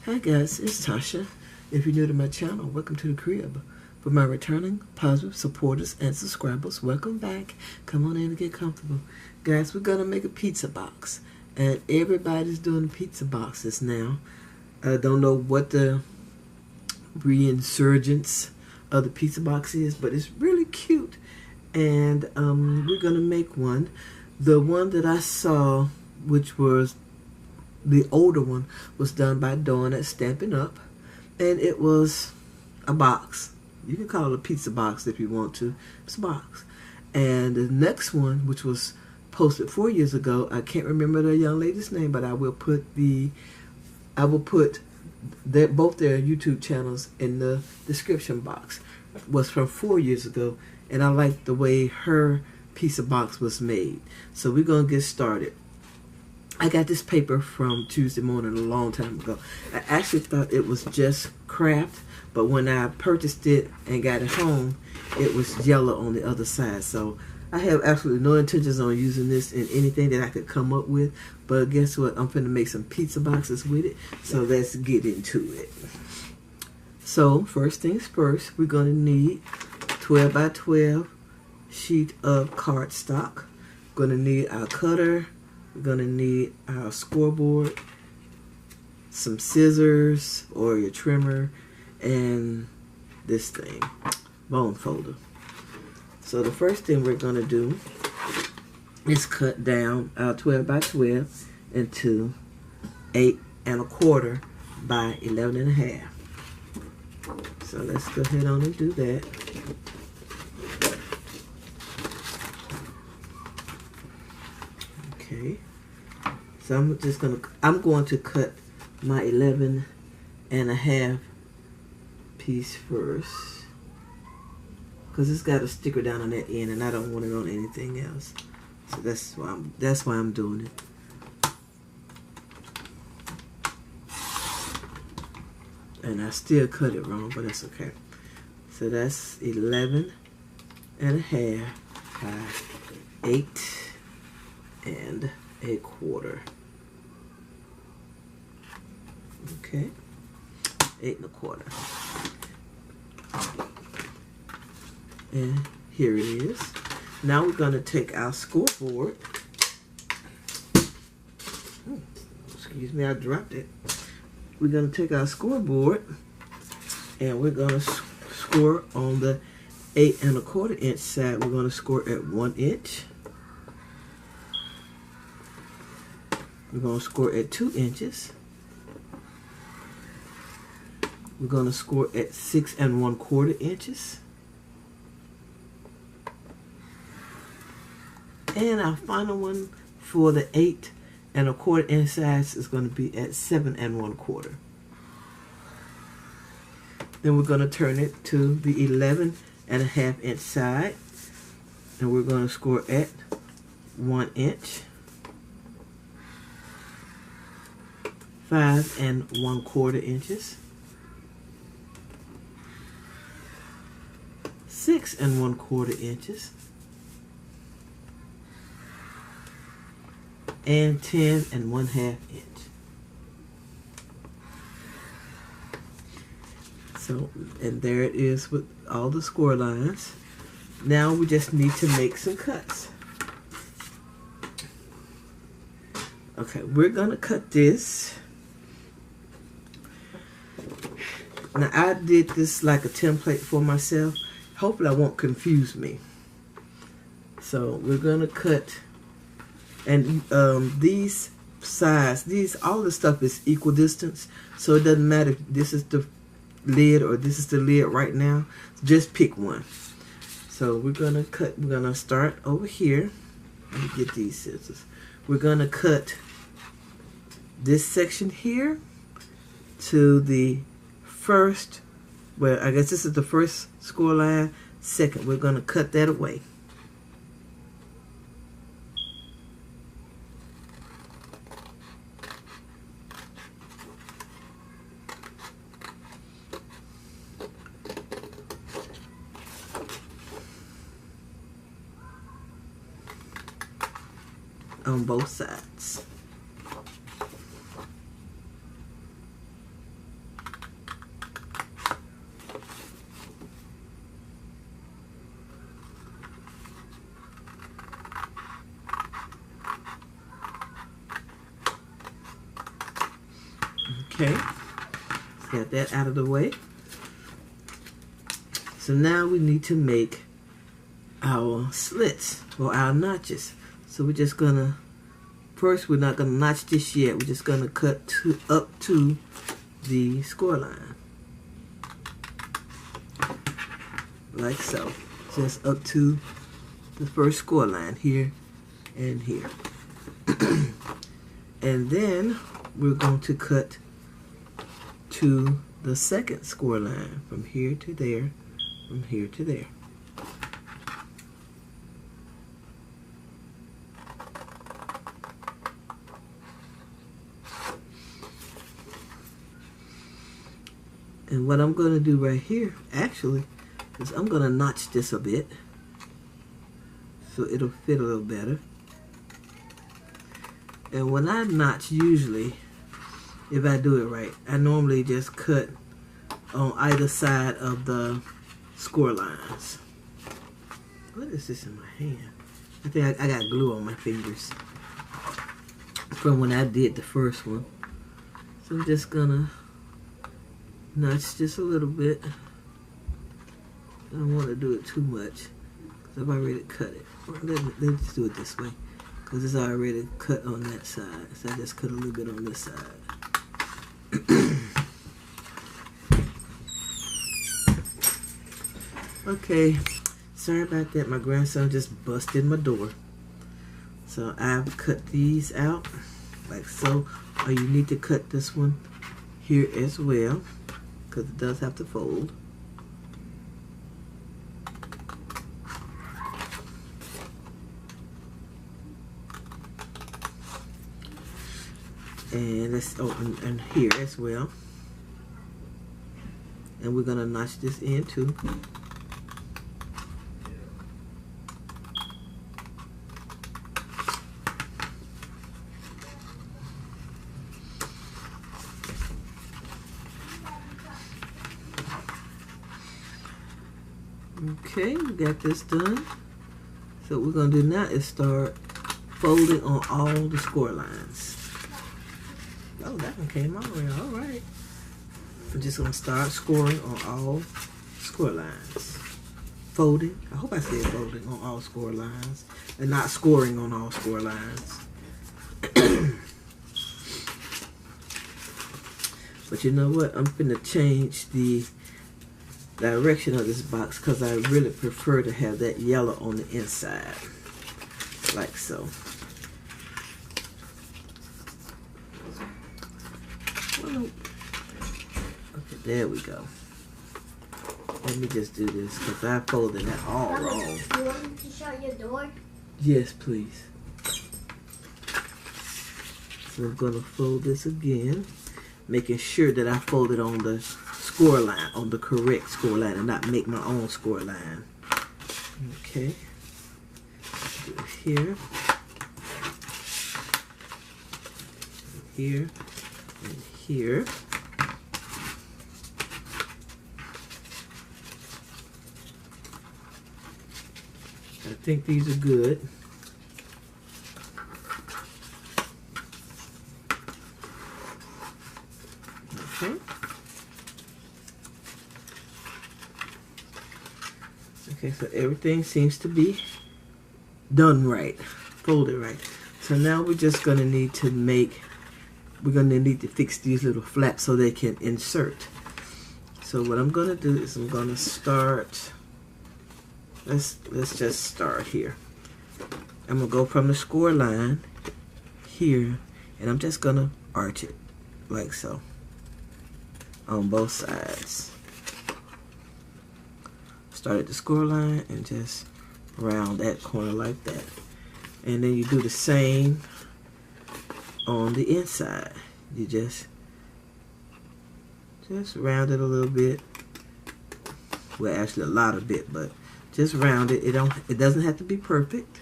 Hi guys, it's Tasha. If you're new to my channel, welcome to the crib. For my returning positive supporters and subscribers, welcome back. Come on in and get comfortable. Guys, we're going to make a pizza box. And everybody's doing pizza boxes now. I don't know what the resurgence of the pizza box is, but it's really cute. And we're going to make one. The one that I saw, which was the older one, was done by Dawn at Stampin' Up. And it was a box. You can call it a pizza box if you want to. It's a box. And the next one, which was posted 4 years ago, I can't remember the young lady's name, but I will put both their YouTube channels in the description box. It was from 4 years ago, and I like the way her pizza box was made. So we're gonna get started. I got this paper from Tuesday morning a long time ago. I actually thought it was just craft, but when I purchased it and got it home, it was yellow on the other side. So I have absolutely no intentions on using this in anything that I could come up with. But guess what? I'm finna make some pizza boxes with it. So let's get into it. So first things first, we're gonna need 12 by 12 sheet of cardstock. Gonna need our cutter. We're going to need our scoreboard, some scissors or your trimmer, and this thing, bone folder. So the first thing we're going to do is cut down our 12 by 12 into 8 1/4 by 11 1/2. So let's go ahead on and do that. Okay. So I'm going to cut my 11 1/2 piece first, because it's got a sticker down on that end, and I don't want it on anything else. So that's why I'm doing it. And I still cut it wrong, but that's okay. So that's 11 1/2 by 8 1/4. Okay, 8 1/4. And here it is. Now we're going to take our scoreboard. Excuse me, I dropped it. We're going to take our scoreboard and we're going to score on the 8 1/4 inch side. We're going to score at 1 inch. We're going to score at 2 inches. We're going to score at 6 1/4 inches. And our final one for the 8 1/4 inch size is going to be at 7 1/4. Then we're going to turn it to the 11 1/2 inch side. And we're going to score at 1 inch. 5 1/4 inches, 6 1/4 inches, and 10 1/2 inch. So, and there it is with all the score lines. Now we just need to make some cuts. Okay, we're gonna cut this. Now I did this like a template for myself. Hopefully I won't confuse me. So we're gonna cut, and these sides, all the stuff is equal distance. So it doesn't matter if this is the lid or this is the lid right now. Just pick one. So we're gonna cut. We're gonna start over here. Let me get these scissors. We're gonna cut this section here to the first, well, I guess this is the first score line. Second, we're going to cut that away. On both sides. Okay, got that out of the way. So now we need to make our slits or our notches. So we're just gonna, first we're not gonna notch this yet. We're just gonna cut up to the score line. Like so. Just up to the first score line here and here. And then we're going to cut to the second score line from here to there, from here to there. And what I'm going to do right here, actually, is I'm going to notch this a bit so it'll fit a little better. And when I notch, usually, if I do it right, I normally just cut on either side of the score lines. What is this in my hand? I think I got glue on my fingers from when I did the first one. So I'm just gonna notch this a little bit. I don't want to do it too much because I've already cut it. Let's do it this way because it's already cut on that side. So I just cut a little bit on this side. Okay, sorry about that. My grandson just busted my door. So I've cut these out like so. Or you need to cut this one here as well because it does have to fold. And let's open and here as well. And we're gonna notch this in too. Okay, we got this done. So what we're gonna do now is start folding on all the score lines. Oh, that one came out well. All right. I'm just going to start scoring on all score lines. Folding. I hope I said folding on all score lines. And not scoring on all score lines. But you know what? I'm going to change the direction of this box because I really prefer to have that yellow on the inside. Like so. Okay, there we go. Let me just do this because I folded that all wrong. You want me to shut your door? Yes, please. So I'm going to fold this again, making sure that I fold it on the score line, on the correct score line, and not make my own score line. Okay. Do it here. Here. And here. I think these are good. Okay. Okay, so everything seems to be done right, folded right. So now we're just gonna need to make, we're gonna need to fix these little flaps so they can insert. So what I'm gonna do is I'm gonna start, let's just start here. I'm gonna go from the score line here, and I'm just gonna arch it like so on both sides. Start at the score line and just round that corner like that. And then you do the same on the inside. You just round it a little bit. Well, actually a lot of bit, but just round it. It doesn't have to be perfect.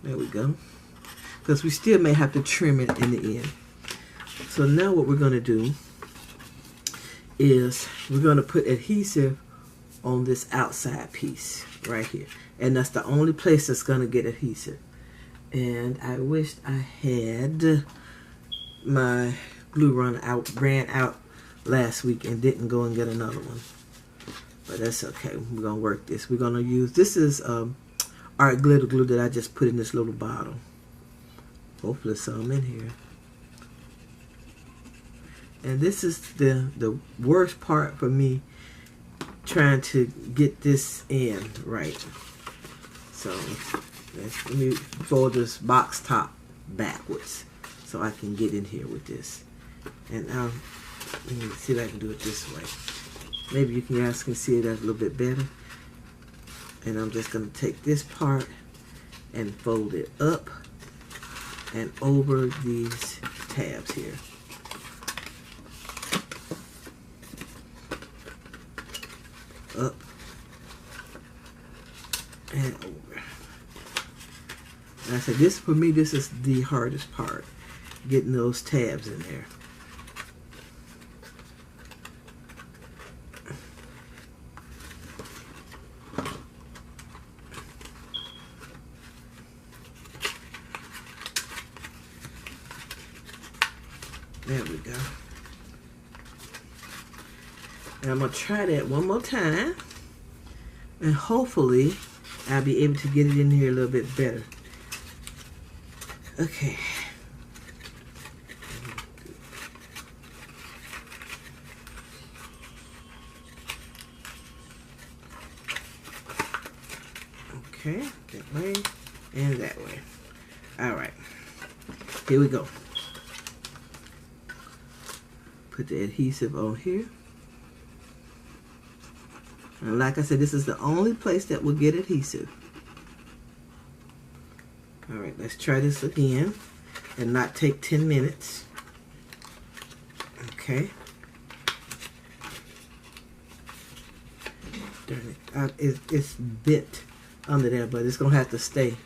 There we go. Because we still may have to trim it in the end. So now what we're going to do is we're going to put adhesive on this outside piece right here. And that's the only place that's going to get adhesive. And I wished I had my glue ran out last week and didn't go and get another one. But that's okay. We're going to work this. We're going to use, this is art glitter glue that I just put in this little bottle. Hopefully some in here. And this is the worst part for me, trying to get this in right. So let me fold this box top backwards so I can get in here with this. And let me see if I can do it this way. Maybe you guys can see it a little bit better. And I'm just going to take this part and fold it up and over these tabs here. Up and over. And I said, this for me, this is the hardest part, getting those tabs in there. There we go. And I'm going to try that one more time. And hopefully, I'll be able to get it in here a little bit better. Okay. Okay, that way and that way. All right. Here we go. Put the adhesive on here. And like I said, this is the only place that will get adhesive. Alright, let's try this again and not take 10 minutes. Okay. Darn it. It's bent under there, but it's going to have to stay.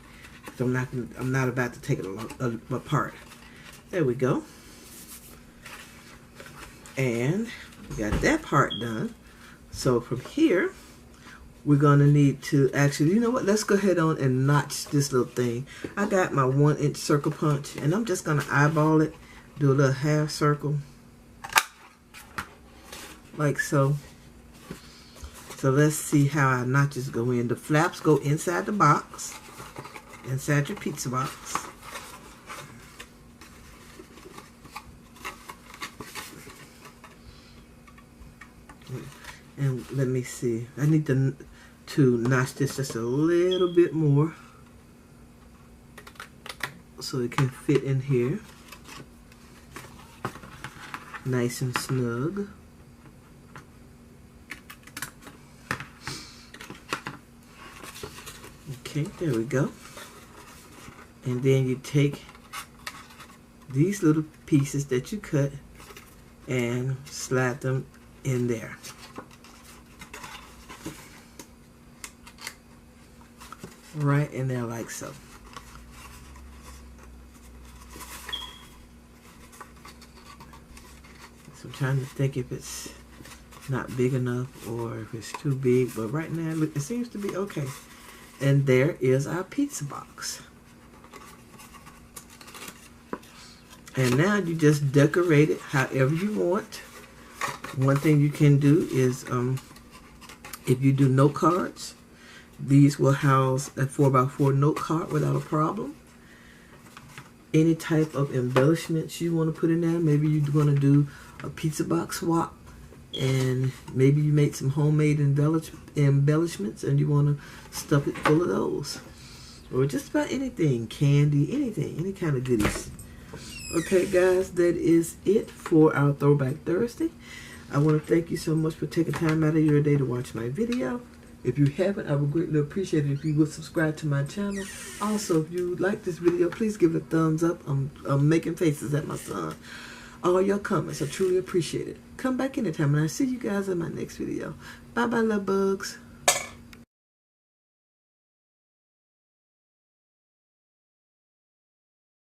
So I'm not about to take it apart. There we go. And we got that part done. So from here, we're going to need to actually, you know what, let's go ahead on and notch this little thing. I got my 1-inch circle punch, and I'm just going to eyeball it, do a little half circle, like so. So let's see how our notches go in. The flaps go inside the box, inside your pizza box. And let me see. I need to notch this just a little bit more so it can fit in here nice and snug. Okay, there we go. And then you take these little pieces that you cut and slide them in there. Right in there like so. So I'm trying to think if it's not big enough or if it's too big, but right now it seems to be okay. And there is our pizza box. And now you just decorate it however you want. One thing you can do is if you do note cards, these will house a 4x4 note card without a problem. Any type of embellishments you want to put in there. Maybe you're going to do a pizza box swap, and maybe you make some homemade embellishments and you want to stuff it full of those. Or just about anything, candy, anything, any kind of goodies. Okay guys, that is it for our Throwback Thursday. I want to thank you so much for taking time out of your day to watch my video. If you haven't, I would greatly appreciate it if you would subscribe to my channel. Also, if you like this video, please give it a thumbs up. I'm making faces at my son. All your comments, I truly appreciate it. Come back anytime, and I'll see you guys in my next video. Bye-bye, love bugs.